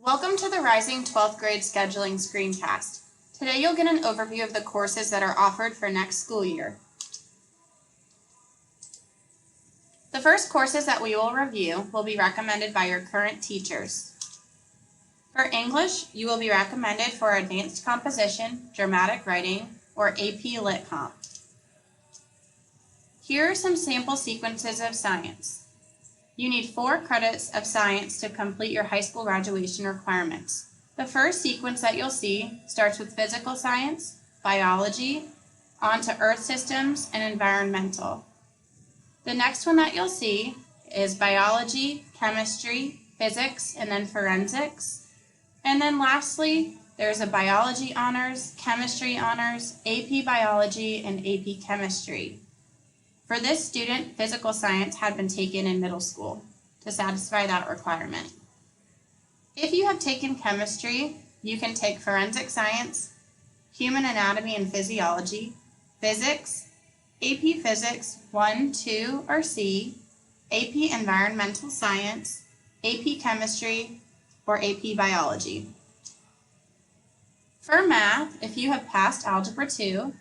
Welcome to the Rising 12th Grade Scheduling Screencast. Today you'll get an overview of the courses that are offered for next school year. The first courses that we will review will be recommended by your current teachers. For English, you will be recommended for Advanced Composition, Dramatic Writing, or AP Lit Comp. Here are some sample sequences of science. You need 4 credits of science to complete your high school graduation requirements. The first sequence that you'll see starts with physical science, biology, onto earth systems, and environmental. The next one that you'll see is biology, chemistry, physics, and then forensics. And then lastly, there's a biology honors, chemistry honors, AP biology, and AP chemistry. For this student, physical science had been taken in middle school to satisfy that requirement. If you have taken chemistry, you can take forensic science, human anatomy and physiology, physics, AP Physics 1, 2, or C, AP Environmental Science, AP Chemistry, or AP Biology. For math, if you have passed Algebra 2,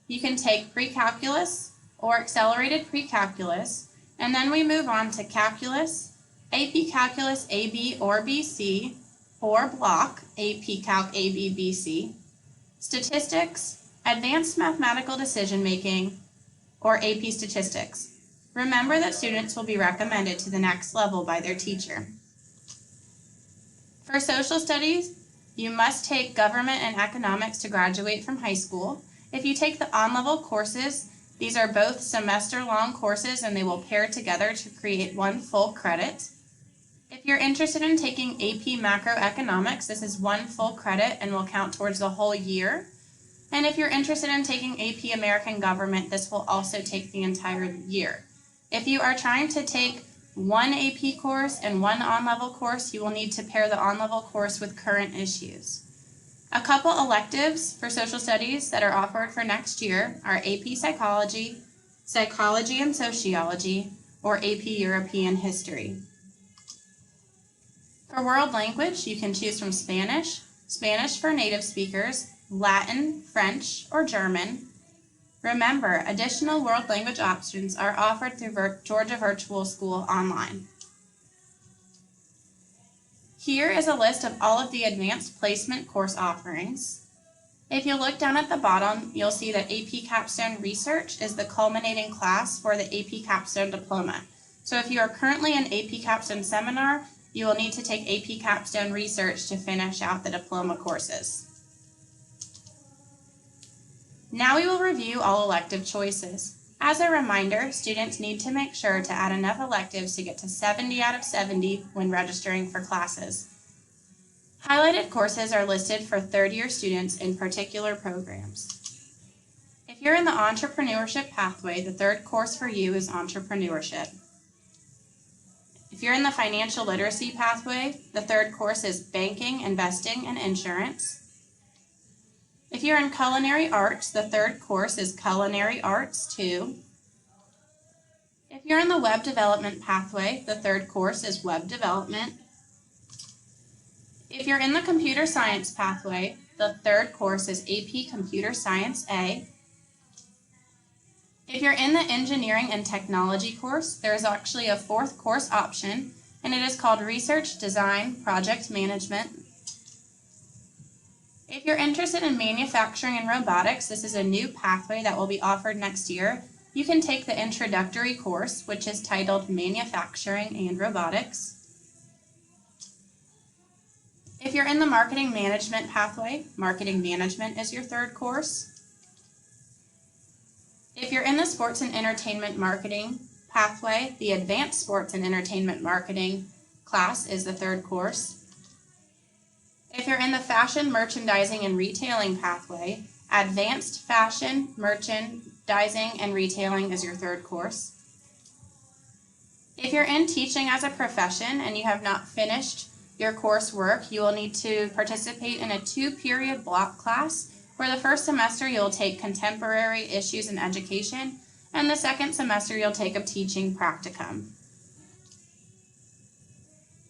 you can take pre-calculus or accelerated pre-calculus, and then we move on to calculus, AP Calculus AB or BC, or block AP Calc AB BC, statistics, advanced mathematical decision making, or AP statistics. Remember that students will be recommended to the next level by their teacher. For social studies, you must take government and economics to graduate from high school. If you take the on-level courses, these are both semester-long courses and they will pair together to create one full credit. If you're interested in taking AP Macroeconomics, this is one full credit and will count towards the whole year. And if you're interested in taking AP American Government, this will also take the entire year. If you are trying to take one AP course and one on-level course, you will need to pair the on-level course with current issues. A couple electives for social studies that are offered for next year are AP Psychology, Psychology and Sociology, or AP European History. For world language, you can choose from Spanish, Spanish for native speakers, Latin, French, or German. Remember, additional world language options are offered through Georgia Virtual School online. Here is a list of all of the advanced placement course offerings. If you look down at the bottom, you'll see that AP Capstone Research is the culminating class for the AP Capstone Diploma. So if you are currently in AP Capstone Seminar, you will need to take AP Capstone Research to finish out the diploma courses. Now we will review all elective choices. As a reminder, students need to make sure to add enough electives to get to 70 out of 70 when registering for classes. Highlighted courses are listed for third-year students in particular programs. If you're in the entrepreneurship pathway, the third course for you is entrepreneurship. If you're in the financial literacy pathway, the third course is banking, investing, and insurance. If you're in culinary arts, the third course is culinary arts 2. If you're in the web development pathway, the third course is web development. If you're in the computer science pathway, the third course is AP Computer Science A. If you're in the engineering and technology course, there is actually a 4th course option, and it is called Research, Design, Project Management. If you're interested in manufacturing and robotics, this is a new pathway that will be offered next year. You can take the introductory course, which is titled Manufacturing and Robotics. If you're in the marketing management pathway, marketing management is your third course. If you're in the sports and entertainment marketing pathway, the advanced sports and entertainment marketing class is the third course. If you're in the fashion, merchandising, and retailing pathway, advanced fashion, merchandising, and retailing is your third course. If you're in teaching as a profession and you have not finished your coursework, you will need to participate in a 2-period block class where the first semester you'll take contemporary issues in education and the second semester you'll take a teaching practicum.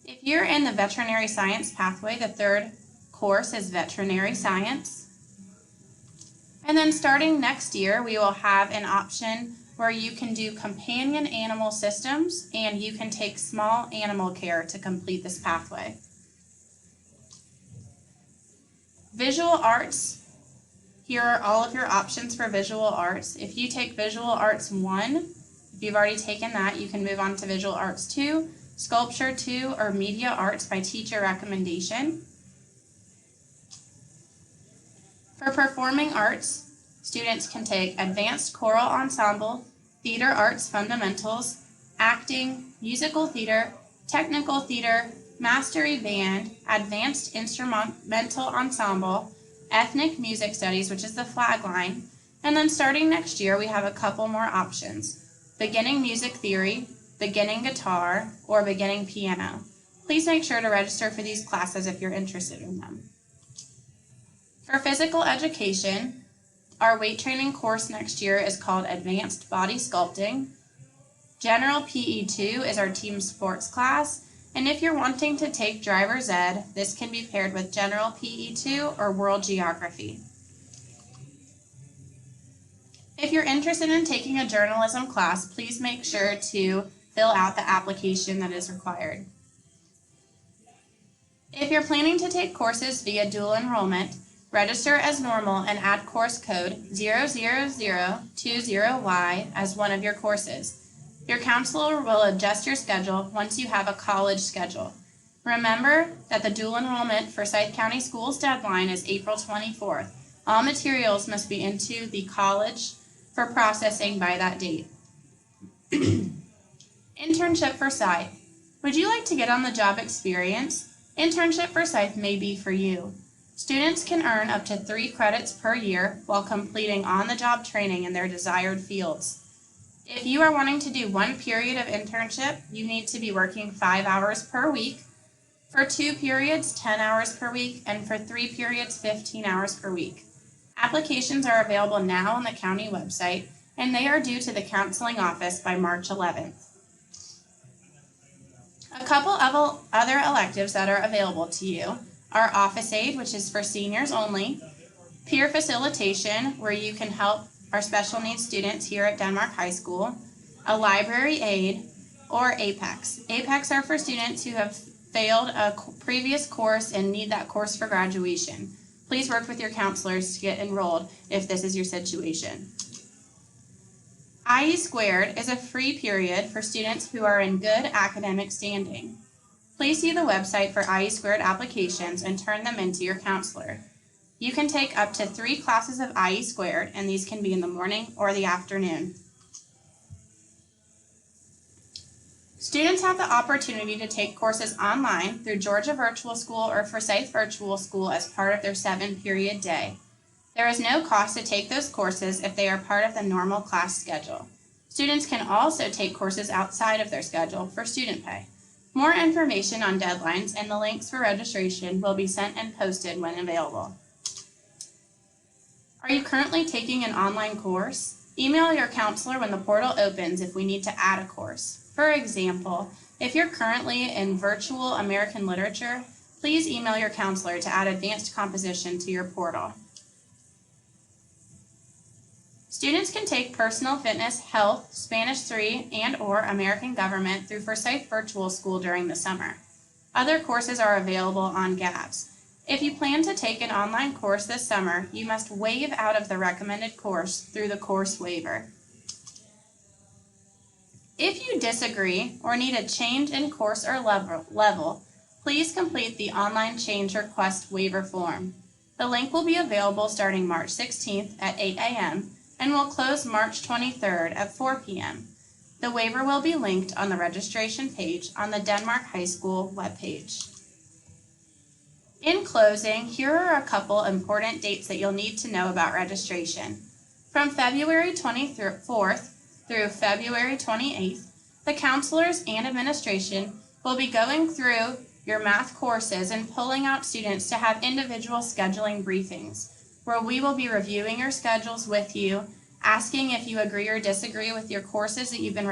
If you're in the veterinary science pathway, the third course is veterinary science. And then starting next year, we will have an option where you can do companion animal systems and you can take small animal care to complete this pathway. Visual arts, here are all of your options for visual arts. If you take visual arts 1, if you've already taken that, you can move on to visual arts 2, sculpture 2, or media arts by teacher recommendation. For performing arts, students can take advanced choral ensemble, theater arts fundamentals, acting, musical theater, technical theater, mastery band, advanced instrumental ensemble, ethnic music studies, which is the flag line, and then starting next year we have a couple more options: beginning music theory, beginning guitar, or beginning piano. Please make sure to register for these classes if you're interested in them. For physical education, our weight training course next year is called Advanced Body Sculpting. General PE 2 is our team sports class, and if you're wanting to take driver's ed, this can be paired with General PE 2 or World Geography. If you're interested in taking a journalism class, please make sure to fill out the application that is required. If you're planning to take courses via dual enrollment, register as normal and add course code 00020Y as one of your courses. Your counselor will adjust your schedule once you have a college schedule. Remember that the dual enrollment for Forsyth County Schools deadline is April 24th. All materials must be into the college for processing by that date. Internship for Forsyth. Would you like to get on the job experience? Internship for Forsyth may be for you. Students can earn up to 3 credits per year while completing on-the-job training in their desired fields. If you are wanting to do 1 period of internship, you need to be working 5 hours per week. For 2 periods, 10 hours per week, and for 3 periods, 15 hours per week. Applications are available now on the county website, and they are due to the counseling office by March 11th. A couple of other electives that are available to you are Office Aid, which is for seniors only, Peer Facilitation, where you can help our special needs students here at Denmark High School, a Library Aid, or APEX. APEX are for students who have failed a previous course and need that course for graduation. Please work with your counselors to get enrolled if this is your situation. IE Squared is a free period for students who are in good academic standing. Please see the website for IE Squared applications and turn them into your counselor. You can take up to 3 classes of IE Squared, and these can be in the morning or the afternoon. Students have the opportunity to take courses online through Georgia Virtual School or Forsyth Virtual School as part of their 7-period day. There is no cost to take those courses if they are part of the normal class schedule. Students can also take courses outside of their schedule for student pay. More information on deadlines and the links for registration will be sent and posted when available. Are you currently taking an online course? Email your counselor when the portal opens if we need to add a course. For example, if you're currently in virtual American literature, please email your counselor to add advanced composition to your portal. Students can take personal fitness, health, Spanish 3, and/or American government through Forsyth Virtual School during the summer. Other courses are available on GAVS. If you plan to take an online course this summer, you must waive out of the recommended course through the course waiver. If you disagree or need a change in course or level, please complete the online change request waiver form. The link will be available starting March 16th at 8 a.m. and will close March 23rd at 4 p.m. The waiver will be linked on the registration page on the Denmark High School webpage. In closing, here are a couple important dates that you'll need to know about registration. From February 24th through February 28th, the counselors and administration will be going through your math courses and pulling out students to have individual scheduling briefings, where we will be reviewing your schedules with you, asking if you agree or disagree with your courses that you have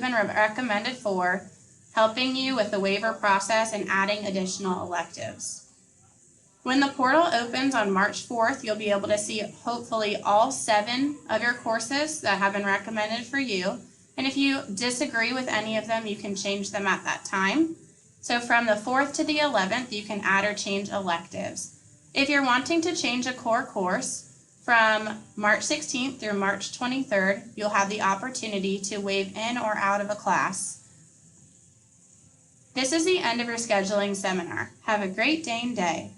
been recommended for, helping you with the waiver process and adding additional electives. When the portal opens on March 4th, you'll be able to see hopefully all 7 of your courses that have been recommended for you. And if you disagree with any of them, you can change them at that time. So from the 4th to the 11th, you can add or change electives. If you're wanting to change a core course from March 16th through March 23rd, you'll have the opportunity to waive in or out of a class. This is the end of your scheduling seminar. Have a great day and day.